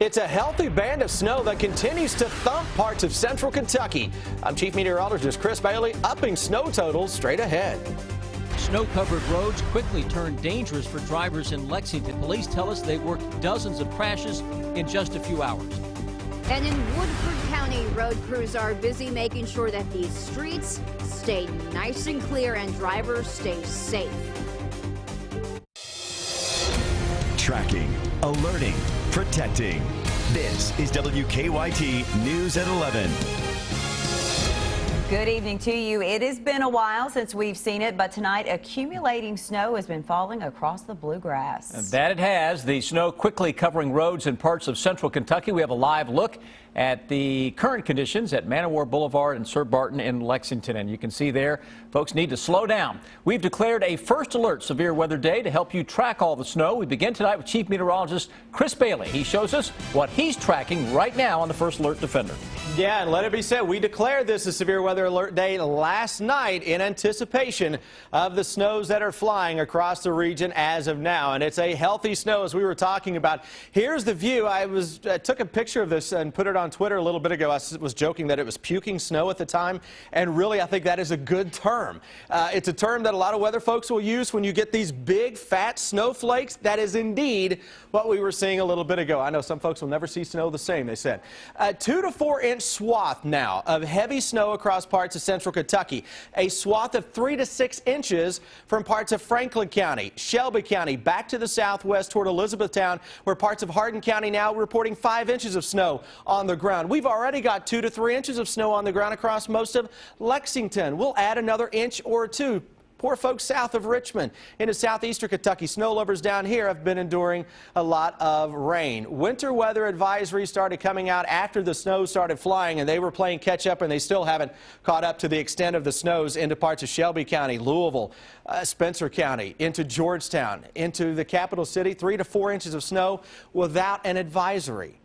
It's a healthy band of snow that continues to thump parts of central Kentucky. I'm Chief Meteorologist Chris Bailey, upping snow totals straight ahead. Snow-covered roads quickly turned dangerous for drivers in Lexington. Police tell us they worked dozens of crashes in just a few hours. And in Woodford County, road crews are busy making sure that these streets stay nice and clear and drivers stay safe. Tracking, alerting, protecting. This is WKYT News at 11. Good evening to you. It has been a while since we've seen it, but tonight accumulating snow has been falling across the bluegrass. That it has. The snow quickly covering roads in parts of central Kentucky. We have a live look at the current conditions at Man o' War Boulevard and Sir Barton in Lexington. And you can see there, folks need to slow down. We've declared a first alert severe weather day to help you track all the snow. We begin tonight with Chief Meteorologist Chris Bailey. He shows us what he's tracking right now on the First Alert Defender. Yeah, and let it be said, we declared this a severe weather alert day last night in anticipation of the snows that are flying across the region as of now. And it's a healthy snow, as we were talking about. Here's the view. I took a picture of this and put it on Twitter a little bit ago. I was joking that it was puking snow at the time, and really I think that is a good term. It's a term that a lot of weather folks will use when you get these big fat snowflakes. That is indeed what we were seeing a little bit ago. I know some folks will never see snow the same, they said. 2 to 4 inch swath now of heavy snow across parts of central Kentucky. A swath of 3 to 6 inches from parts of Franklin County, Shelby County, back to the southwest toward Elizabethtown, where parts of Hardin County now reporting 5 inches of snow on the ground. We've already got 2 to 3 inches of snow on the ground across most of Lexington. We'll add another inch or two. Poor folks south of Richmond into southeastern Kentucky. Snow lovers down here have been enduring a lot of rain. Winter weather advisories started coming out after the snow started flying, and they were playing catch up, and they still haven't caught up to the extent of the snows into parts of Shelby County, Louisville, Spencer County, into Georgetown, into the capital city. 3 to 4 inches of snow without an advisory.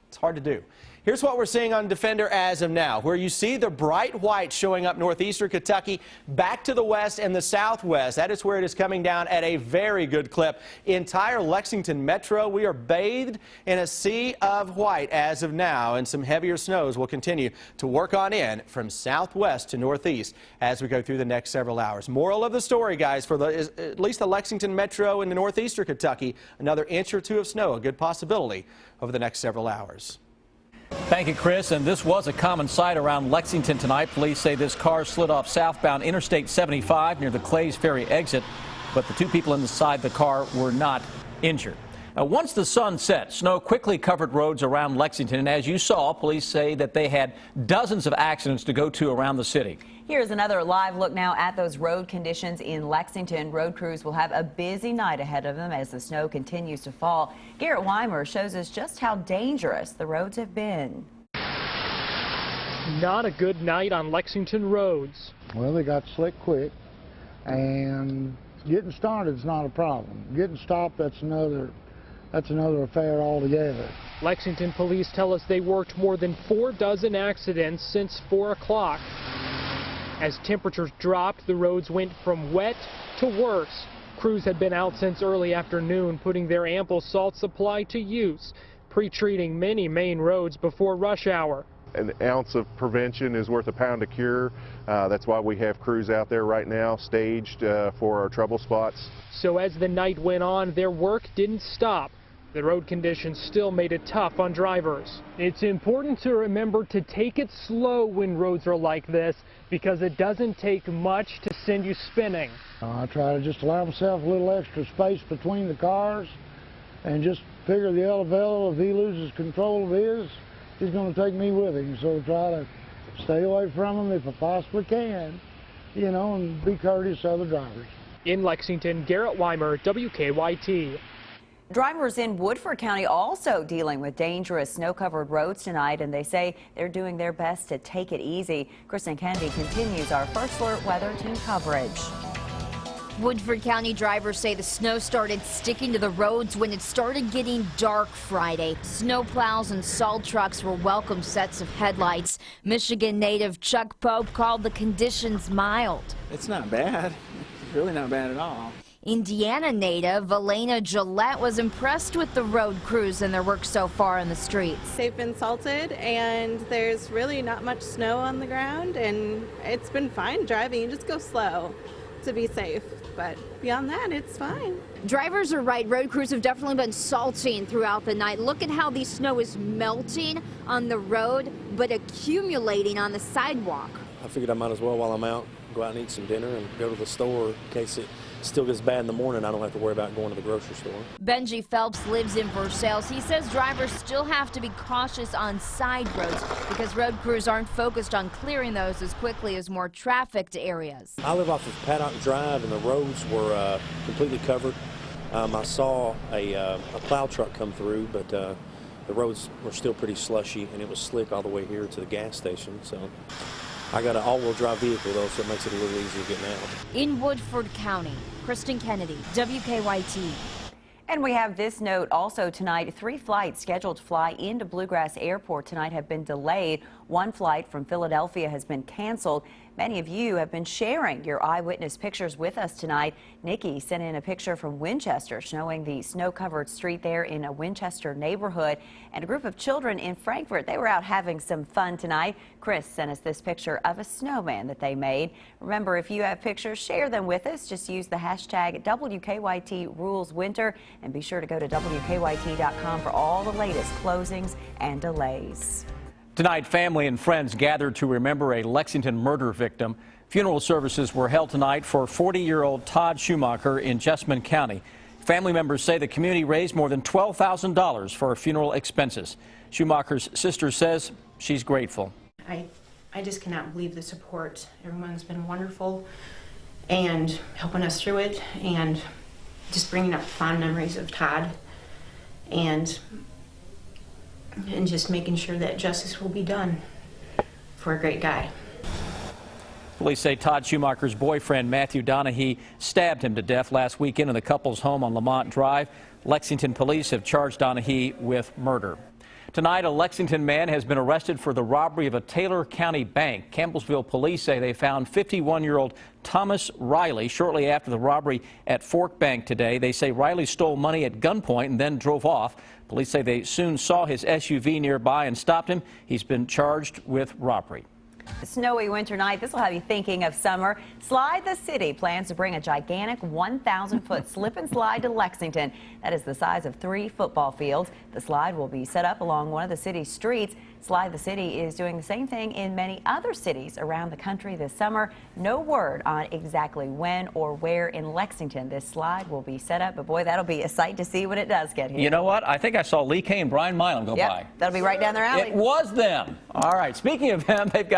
It's hard to do. Here's what we're seeing on Defender as of now, where you see the bright white showing up northeastern Kentucky, back to the west and the southwest. That is where it is coming down at a very good clip. Entire Lexington metro, we are bathed in a sea of white as of now, and some heavier snows will continue to work on in from southwest to northeast as we go through the next several hours. Moral of the story, guys, for at least the Lexington metro and the northeastern Kentucky, another inch or two of snow, a good possibility over the next several hours. Thank you, Chris. And this was a common sight around Lexington tonight. Police say this car slid off southbound Interstate 75 near the Clays Ferry exit, but the 2 people inside the car were not injured. Now, once the sun set, snow quickly covered roads around Lexington, and as you saw, police say that they had dozens of accidents to go to around the city. Here's another live look now at those road conditions in Lexington. Road crews will have a busy night ahead of them as the snow continues to fall. Garrett Weimer shows us just how dangerous the roads have been. Not a good night on Lexington roads. Well, they got slick quick, and getting started is not a problem. Getting stopped, that's another affair altogether. Lexington police tell us they worked more than 4 dozen accidents since 4 o'clock. As temperatures dropped, the roads went from wet to worse. Crews had been out since early afternoon, putting their ample salt supply to use, pre-treating many main roads before rush hour. An ounce of prevention is worth a pound of cure. That's why we have crews out there right now staged for our trouble spots. So as the night went on, their work didn't stop. The road conditions still made it tough on drivers. It's important to remember to take it slow when roads are like this, because it doesn't take much to send you spinning. I try to just allow myself a little extra space between the cars and just figure the elevator, if he loses control of his, he's going to take me with him. So try to stay away from him if I possibly can, you know, and be courteous to other drivers. In Lexington, Garrett Weimer, WKYT. Drivers in Woodford County also dealing with dangerous snow-covered roads tonight, and they say they're doing their best to take it easy. Kristen Kennedy continues our First Alert Weather Team coverage. Woodford County drivers say the snow started sticking to the roads when it started getting dark Friday. Snowplows and salt trucks were welcome sets of headlights. Michigan native Chuck Pope called the conditions mild. It's not bad. It's really not bad at all. Indiana native Elena Gillette was impressed with the road crews and their work so far in the streets. They've been salted and there's really not much snow on the ground, and it's been fine driving. You just go slow to be safe, but beyond that, it's fine. Drivers are right. Road crews have definitely been salting throughout the night. Look at how the snow is melting on the road, but accumulating on the sidewalk. I figured I might as well, while I'm out, go out and eat some dinner and go to the store in case it still gets bad in the morning. I don't have to worry about going to the grocery store. Benji Phelps lives in Versailles. He says drivers still have to be cautious on side roads because road crews aren't focused on clearing those as quickly as more trafficked areas. I live off of Paddock Drive, and the roads were completely covered. I saw a plow truck come through, but the roads were still pretty slushy, and it was slick all the way here to the gas station. So I got an all-wheel drive vehicle, though, so it makes it a little easier getting out. In Woodford County, Kristen Kennedy, WKYT. And we have this note also tonight. 3 flights scheduled to fly into Bluegrass Airport tonight have been delayed. 1 flight from Philadelphia has been canceled. Many of you have been sharing your eyewitness pictures with us tonight. Nikki sent in a picture from Winchester showing the snow-covered street there in a Winchester neighborhood. And a group of children in Frankfort, they were out having some fun tonight. Chris sent us this picture of a snowman that they made. Remember, if you have pictures, share them with us. Just use the hashtag WKYTRulesWinter and be sure to go to WKYT.com for all the latest closings and delays. Tonight, family and friends gathered to remember a Lexington murder victim. Funeral services were held tonight for 40-year-old Todd Schumacher in Jessamine County. Family members say the community raised more than $12,000 for funeral expenses. Schumacher's sister says she's grateful. I just cannot believe the support. Everyone's been wonderful and helping us through it and just bringing up fond memories of Todd and just making sure that justice will be done for a great guy. Police say Todd Schumacher's boyfriend, Matthew Donahue, stabbed him to death last weekend in the couple's home on Lamont Drive. Lexington police have charged Donahue with murder. Tonight, a Lexington man has been arrested for the robbery of a Taylor County bank. Campbellsville police say they found 51-year-old Thomas Riley shortly after the robbery at Fork Bank today. They say Riley stole money at gunpoint and then drove off. Police say they soon saw his SUV nearby and stopped him. He's been charged with robbery. A snowy winter night. This will have you thinking of summer. Slide the City plans to bring a gigantic 1,000-foot slip and slide to Lexington. That is the size of 3 football fields. The slide will be set up along one of the city's streets. Slide the City is doing the same thing in many other cities around the country this summer. No word on exactly when or where in Lexington this slide will be set up, but boy, that'll be a sight to see when it does get here. You know what? I think I saw Lee Kay and Brian Milam go by. That'll be right down their alley. It was them. All right. Speaking of them, they've got